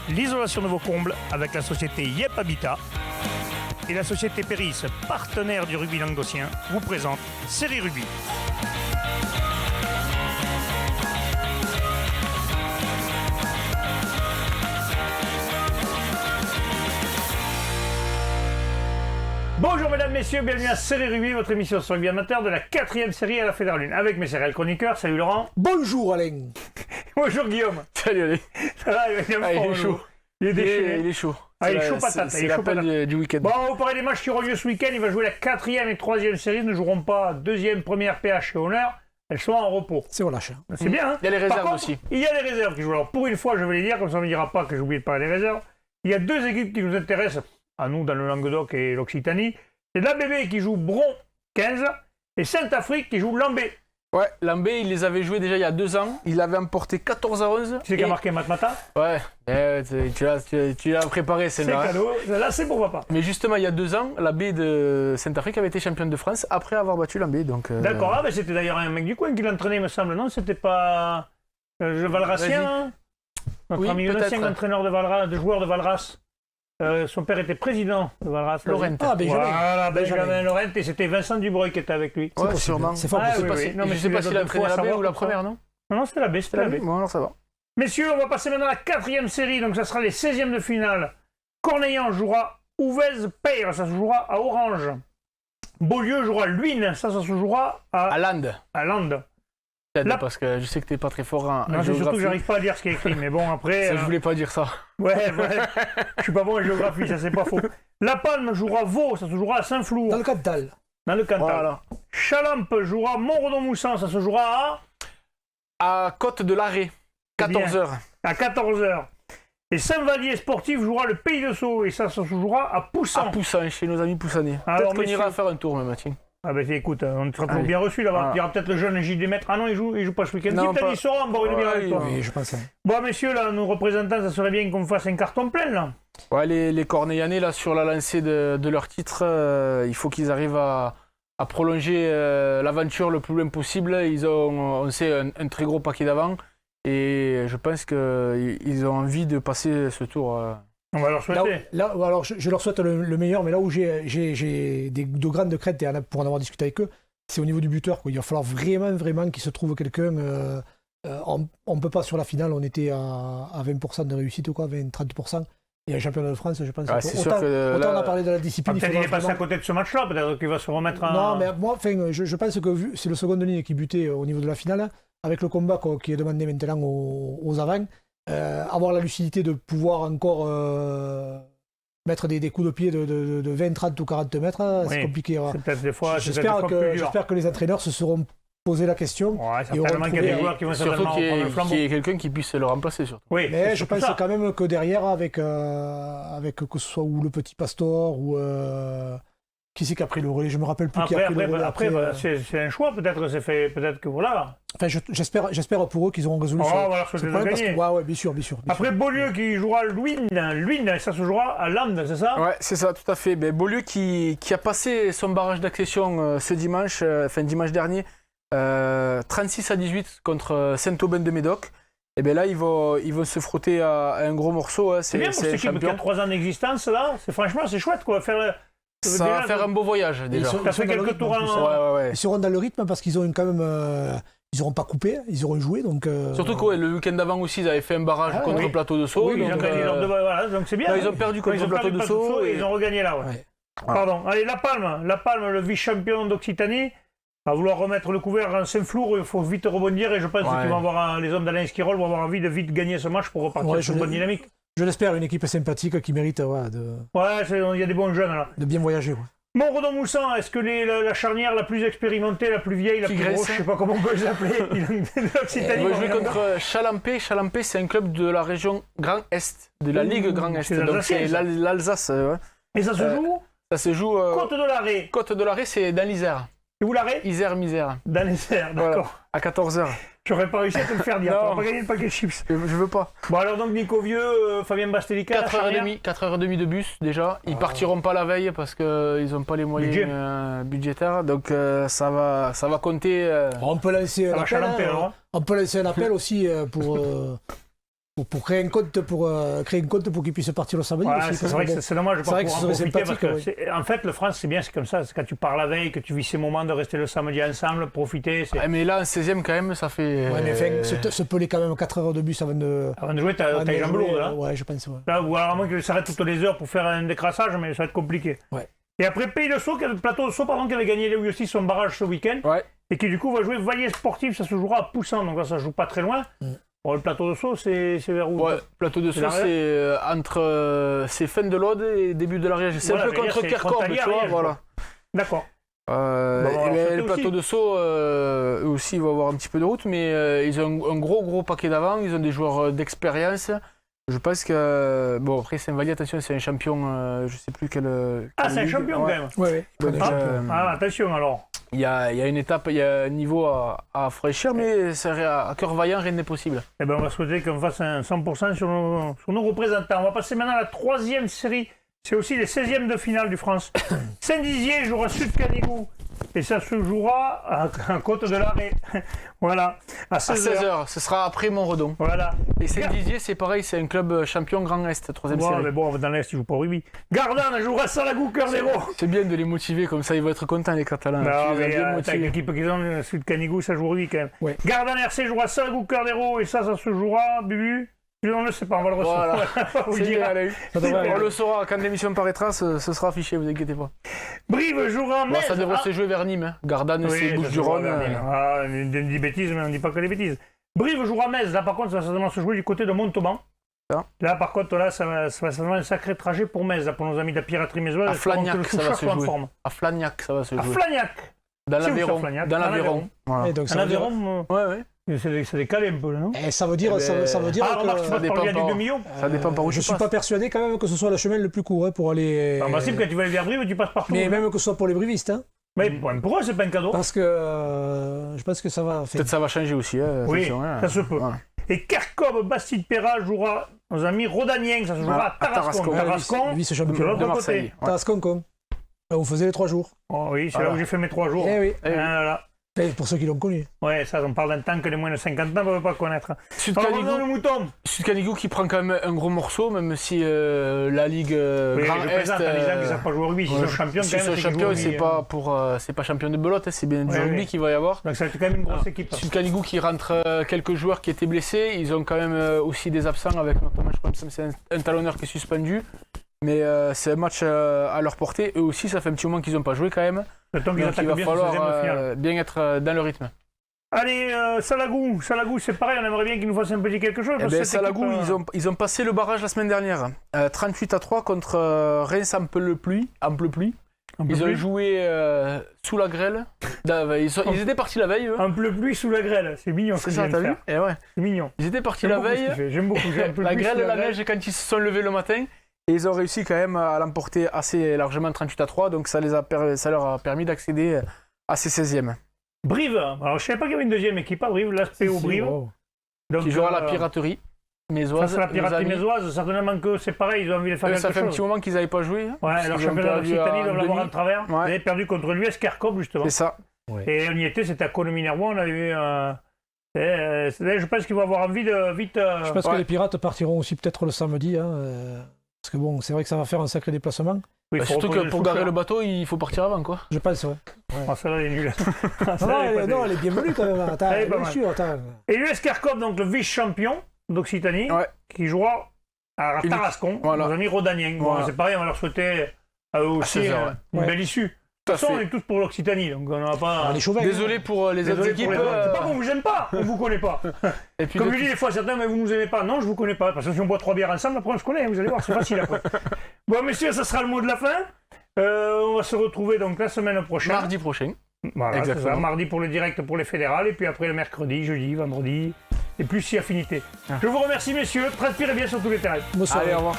l'isolation de vos combles avec la société Yep Habitat. Et la société Péris, partenaire du rugby languedocien, vous présente Série Rugby. Bonjour mesdames, messieurs, bienvenue à Série Rugby, votre émission sur le rugby amateur de la 4e série à la Fédéralune. Avec mes céréales chroniqueurs, salut Laurent. Bonjour Alain. Bonjour Guillaume. Salut Alain. Ça va, il est chaud. Il est déchaîné. Il est chaud. Ah, il est chaud patate. C'est l'appel du week-end. Bon, on parlait des matchs qui auront lieu ce week-end. Il va jouer la 4e et 3e série. Ils ne joueront pas 2e, 1re PH et honneur. Elles sont en repos. C'est relâche. C'est bien, hein. Il y a les réserves contre, aussi. Il y a les réserves qui jouent. Alors pour une fois, je vais les dire, comme ça on ne me dira pas que j'ai oublié de parler des réserves. Il y a deux équipes qui nous intéressent, à nous dans le Languedoc et l'Occitanie. C'est l'ABB qui joue Bron 15 et Saint-Afrique qui joue Lambé. Ouais, Lambé, il les avait joués déjà il y a 2 ans. Il avait emporté 14-11. Tu sais qui a marqué Matmata? Ouais, tu l'as préparé celle-là. C'est cadeau. Là, c'est pour papa. Mais justement, il y a 2 ans, l'AB de Saint-Afrique avait été championne de France après avoir battu Lambé. D'accord, mais c'était d'ailleurs un mec du coin qui l'entraînait, me semble. Non, c'était pas le Valracien, hein, notre ami ancien entraîneur de joueur de Valras. Son père était président de Valras. Laurent. Ah, Benjamin. Voilà, Benjamin Laurent, et c'était Vincent Dubreuil qui était avec lui. Ouais, sûrement. C'est fort possible. Non, mais je sais pas s'il a entraîné l'AB ou la première, non? Non, c'était l'AB, c'était l'AB. Bon, alors ça va. Messieurs, on va passer maintenant à la 4e série, donc ça sera les 16e de finale. Cornellans jouera Ouvèze-Peyre, ça se jouera à Orange. Beaulieu jouera Luynes, ça se jouera à Land. Lande. Parce que je sais que t'es pas très fort en non, c'est géographie. surtout que j'arrive pas à lire ce qui est écrit, mais bon, après... Ça, je voulais pas dire ça. Ouais, je suis pas bon en géographie, ça c'est pas faux. La Palme jouera Vaud, ça se jouera à Saint-Flour. Dans le Cantal. Dans le Cantal. Voilà. Chalampe jouera Montredon-Moussan, ça se jouera À Côte de l'Arrêt, 14h. à 14h. Et Saint-Vallier Sportif jouera le Pays de Sceaux, et ça se jouera à Poussan. À Poussan, chez nos amis poussanais. Alors, Peut-être qu'on ira faire un tour, même, tiens. Ah ben écoute, on sera toujours bien reçu là-bas. Il y aura peut-être le jeune JD Maître. Ah non, il joue pas ce week-end. Non, Si, il sera, bon, il est bien avec toi. Oui, je pense. Bon, messieurs, là, nos représentants, ça serait bien qu'on fasse un carton plein, là. Ouais, les Cornellanais, là, sur la lancée de leur titre, il faut qu'ils arrivent à prolonger l'aventure le plus loin possible. Ils ont, on sait, un très gros paquet d'avant. Et je pense qu'ils ont envie de passer ce tour. On va leur souhaiter. Alors, je leur souhaite le meilleur, mais là où j'ai de grandes craintes, et pour en avoir discuté avec eux, c'est au niveau du buteur, quoi. Il va falloir vraiment qu'il se trouve quelqu'un. On ne peut pas sur la finale, on était à 20% de réussite, quoi, 20-30%. Et un championnat de France, je pense. Ah, c'est sûr que autant on a parlé de la discipline. Peut-être qu'il est passé à côté de ce match-là, peut-être qu'il va se remettre en... Non, mais moi, je pense que c'est le second de ligne qui butait au niveau de la finale, avec le combat qui est demandé maintenant aux avants. Avoir la lucidité de pouvoir encore mettre des coups de pied de 20, 30 ou 40 mètres, c'est compliqué. C'est peut-être des fois, j'espère que les entraîneurs se seront posé la question. Ouais, certainement qu'il y a des joueurs qui vont certainement reprendre le flambeau. Qu'il y ait quelqu'un qui puisse le remplacer, surtout. Oui, mais je pense quand même que derrière, avec que ce soit ou le petit Pastor ou... qui c'est qui a pris le relais? Je me rappelle plus qui a pris le relais. Après, c'est un choix, peut-être, c'est fait, peut-être que voilà. Enfin, j'espère pour eux qu'ils auront résolu ce problème. Ouais, bien sûr. Après, Beaulieu qui jouera Luynes, ça se jouera à Land, c'est ça? Ouais, c'est ça, tout à fait. Ben, Beaulieu qui a passé son barrage d'accession ce dimanche, dimanche dernier, 36-18 contre Saint-Aubin-de-Médoc. Et bien là, ils vont se frotter à un gros morceau. Hein. C'est bien pour cette équipe qui a 3 ans d'existence, là. Franchement, c'est chouette, quoi. Ça va faire un beau voyage, déjà. Ça fait quelques tours en... Ouais. Ils seront dans le rythme parce qu'ils ont quand même... ils n'auront pas coupé, ils auront joué, donc... Surtout que le week-end d'avant aussi, ils avaient fait un barrage contre le plateau de Sceaux. Oui, ils ont gagné leur devoir, voilà, donc c'est bien. Là, ils ont perdu contre le plateau de Sceaux. Et ils ont regagné là, ouais. Pardon. Allez, La Palme, le vice-champion d'Occitanie. À vouloir remettre le couvert en Saint-Flour, il faut vite rebondir et je pense qu'ils vont avoir les hommes d'Alain Skirol vont avoir envie de vite gagner ce match pour repartir sur une bonne dynamique. Je l'espère, une équipe sympathique qui mérite il y a des bons jeunes là. De bien voyager. Ouais. Montredon-Moussan, est-ce que la charnière la plus expérimentée, la plus vieille, la plus grosse, je sais pas comment on peut les appeler, ils vont jouer contre Chalampé. Chalampé, c'est un club de la région Grand Est, de la Ligue Grand Est. Donc c'est l'Alsace. Ouais. Et ça se joue Ça se joue. Côte de l'Arrêt. Côte de l'Arrêt, c'est dans l'Isère. Et où l'Arrêt? Isère-Misère. Dans l'Isère, d'accord. Voilà, à 14h. J'aurais pas réussi à te le faire dire. On va pas gagner le paquet de chips. Je veux pas. Bon, alors donc Nico Vieux, Fabien Bastelica. 4h30 de bus déjà. Ils partiront pas la veille parce qu'ils n'ont pas les moyens budgétaires. Donc ça va compter. On peut lancer un appel. On peut lancer un appel aussi pour pour créer un compte pour qu'ils puissent partir le samedi. Ouais, aussi, c'est vrai que c'est dommage de pas pouvoir en profiter parce que en fait, le France, c'est bien, c'est comme ça. C'est quand tu pars la veille, que tu vis ces moments de rester le samedi ensemble, profiter. Ouais, mais là, en 16e, quand même, ça fait. Ouais, mais enfin, se peler quand même 4 heures de bus avant de jouer, t'as les jambes lourdes, là. Ouais, je pense. Ouais. Là, ou alors à moins que ça s'arrête toutes les heures pour faire un décrassage, mais ça va être compliqué. Ouais. Et après, Pays de Sceaux, le plateau de Sceaux, pardon, qui avait gagné lui aussi son barrage ce week-end. Ouais. Et qui, du coup, va jouer Vaillé Sportif. Ça se jouera à Poussan, donc là, ça se joue pas très loin. Bon, le plateau de Sceaux, c'est vers où? Ouais, plateau de Sceaux, c'est entre. C'est fin de l'Aude et début de l'Ariège. C'est un peu contre Kercorbe, tu vois, voilà. D'accord. Le plateau de Sceaux, eux aussi, ils vont avoir un petit peu de route, mais ils ont un gros paquet d'avant. Ils ont des joueurs d'expérience. Je pense que. Bon, après, Saint-Vallier, attention, c'est un champion, je sais plus quel. C'est un champion quand même. Ouais. Attention alors. Il y a une étape, il y a un niveau à franchir, mais à cœur vaillant, rien n'est possible. Eh ben, on va souhaiter qu'on fasse un 100% sur nos représentants. On va passer maintenant à la 3e série. C'est aussi les 16e de finale du France. Saint-Dizier jouera Sud-Canigou. Et ça se jouera à Côte-de-l'Arrêt. Voilà. À 16h. Ce sera après Montredon. Voilà. Et Saint-Dizier, c'est pareil, c'est un club champion Grand Est, 3e série. Mais bon, dans l'Est, ils jouent pas au rugby. Gardanne jouera Salagou, Cœur d'Hérault. C'est bien de les motiver, comme ça ils vont être contents, les Catalans. Non, mais avec l'équipe qu'ils ont, Sud-Canigou, ça joue au rugby quand même. Ouais. Gardanne RC jouera Salagou, Cœur d'Hérault. Et ça se jouera, Bubu. On ne le sait pas, on va le recevoir. Voilà. On le saura quand l'émission paraîtra, ce sera affiché, vous inquiétez pas. Brive jouera Metz. Ça devrait se jouer vers Nîmes. Hein. Gardanne, c'est Bouches-du-Rhône. On dit bêtises, mais on ne dit pas que des bêtises. Brive jouera Metz. Là, par contre, ça va certainement se jouer du côté de Montauban. Là, par contre, ça va certainement un sacré trajet pour Metz, pour nos amis de la piraterie mésoise. À Flagnac, ça va se jouer. À Flagnac, ça va se jouer. À Flagnac. Dans l'Aveyron. Dans l'Aveyron. En Aveyron. Ouais. C'est décalé un peu là, non? Ça veut dire que ça dépend par où je suis pas persuadé quand même que ce soit le chemin le plus court pour aller. En principe, quand tu vas aller vers Brive, tu passes partout. Mais même que ce soit pour les brivistes. Hein. Mais pour eux, c'est pas un cadeau. Parce que je pense que ça va. Peut-être ça va changer aussi. Oui, ça se peut. Voilà. Et Kercorbe Bastide-Péral jouera nos amis Rodaniens. Ça se jouera à Tarascon. Tarascon, vice-champion de Marseille. Tarascon. On faisait les 3 jours. Oh oui, c'est là où j'ai fait mes 3 jours. Et pour ceux qui l'ont connu. Ouais, ça, on parle d'un temps que les moins de 50 ans ne peuvent pas connaître. Sud-Canigou qui prend quand même un gros morceau, même si la Ligue Grand Est. Les gens qui ne savent pas jouer au rugby, s'ils sont champions, c'est pas champion de belote, c'est bien du rugby qu'il va y avoir. Donc ça va être quand même une grosse équipe. Sud-Canigou qui rentre quelques joueurs qui étaient blessés, ils ont quand même aussi des absents, avec notamment, je crois que c'est un talonneur qui est suspendu. Mais c'est un match à leur portée. Eux aussi, ça fait un petit moment qu'ils n'ont pas joué quand même. Donc il va falloir bien être dans le rythme. Allez, Salagou, c'est pareil, on aimerait bien qu'ils nous fassent un petit quelque chose. Salagou, ils ont passé le barrage la semaine dernière. 38-3 contre Reims en pluie. Ils ont joué sous la grêle. Ils étaient partis la veille. En pluie sous la grêle, c'est mignon. C'est ça, t'as vu? Ouais. C'est mignon. Ils étaient partis la veille. J'aime beaucoup. La grêle et la neige quand ils se sont levés le matin. Et ils ont réussi quand même à l'emporter assez largement 38-3, donc ça leur a permis d'accéder à ces 16e. Brive, alors je ne savais pas qu'il y avait une deuxième équipe à Brive, l'ASPO Brive. Donc, qui jouera la piraterie mésoise. Ça, c'est la piraterie mésoise, certainement que c'est pareil, ils ont envie de faire quelque chose. Ça fait un petit moment qu'ils n'avaient pas joué. Ouais, leur championnat d'Occitanie, ils doivent l'avoir en travers. Ils avaient perdu contre l'US Kercorbe, justement. C'est ça. Et on y était, c'était à Colominervois, on avait eu je pense qu'ils vont avoir envie de vite. Je pense que les pirates partiront aussi peut-être le samedi. Parce que bon, c'est vrai que ça va faire un sacré déplacement. Oui, surtout que pour garer le bateau, il faut partir avant, quoi. Je pense, ouais. Celle-là, elle est nulle. Non, elle est bienvenue quand même. Attends, bien sûr. Et l'US Kercorbe, donc le vice-champion d'Occitanie, qui jouera à Tarascon, nos amis Rodaniens. Bon, c'est pareil, on va leur souhaiter à eux aussi une belle issue. De toute façon, on est tous pour l'Occitanie, donc on n'a pas. Désolé pour les autres équipes. C'est pas qu'on vous aime pas, on vous connaît pas. Et puis comme je dis des fois, certains, mais vous nous aimez pas. Non, je vous connais pas. Parce que si on boit 3 bières ensemble, après on se connaît, vous allez voir, c'est facile après. Bon, messieurs, ça sera le mot de la fin. On va se retrouver donc la semaine prochaine. Mardi prochain. Voilà, exactement. Mardi pour le direct pour les fédérales, et puis après le mercredi, jeudi, vendredi, et plus si affinité. Je vous remercie, messieurs. Transpirez bien sur tous les terrains. Bonsoir. Allez, au revoir.